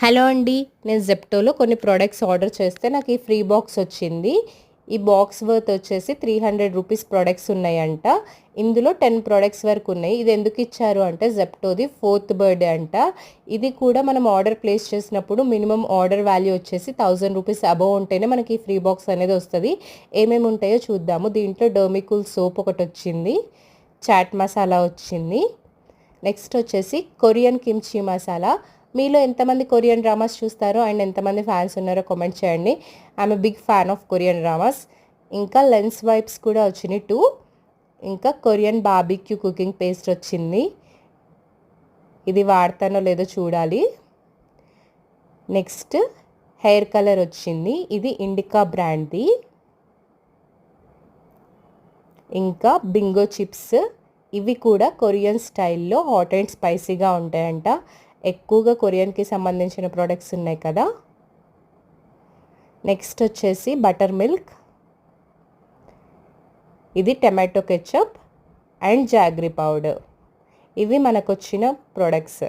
Hello అండి, నేను జెప్టోలో కొన్ని ప్రోడక్ట్స్ ఆర్డర్ చేస్తే నాకు ఈ ఫ్రీ బాక్స్ వచ్చింది. ఈ బాక్స్ వర్త్ వచ్చేసి 300 రూపీస్ ప్రోడక్ట్స్ ఉన్నాయంట. ఇందులో 10 ప్రోడక్ట్స్ వరకు ఉన్నాయి. ఇది ఎందుకు ఇచ్చారు అంటే జెప్టోది 4th బర్త్డే అంట. ఇది కూడా మనం ఆర్డర్ ప్లేస్ చేసినప్పుడు మినిమం ఆర్డర్ వాల్యూ వచ్చేసి 1000 రూపీస్ అబోవ్ ఉంటేనే మనకి ఫ్రీ బాక్స్ అనేది వస్తుంది. ఏమేమి ఉంటాయో చూద్దాము. దీంట్లో డర్మికూల్ సోప్ ఒకటి వచ్చింది, చాట్ మసాలా వచ్చింది, నెక్స్ట్ వచ్చేసి కొరియన్ కిమ్చీ మసాలా. మీలో ఎంతమంది కొరియన్ డ్రామాస్ చూస్తారో అండ్ ఎంతమంది ఫ్యాన్స్ ఉన్నారో కామెంట్ చేయండి. I'm big fan of Korean dramas. ఇంకా లెన్స్ వైప్స్ కూడా వచ్చినాయి 2. ఇంకా కొరియన్ బార్బిక్యూ కుకింగ్ పేస్ట్ వచ్చింది. ఇది వాడతానో లేదో చూడాలి. నెక్స్ట్ హెయిర్ కలర్ వచ్చింది, ఇది ఇండికా బ్రాండ్ది. ఇంకా బింగో చిప్స్, ఇవి కూడా కొరియన్ స్టైల్లో హాట్ అండ్ స్పైసీగా ఉంటాయంట. ఎక్కువగా కొరియన్కి సంబంధించిన ప్రోడక్ట్స్ ఉన్నాయి కదా. నెక్స్ట్ వచ్చేసి బటర్ మిల్క్, ఇది tomato ketchup and jaggery powder. ఇవి మనకు వచ్చిన ప్రోడక్ట్స్.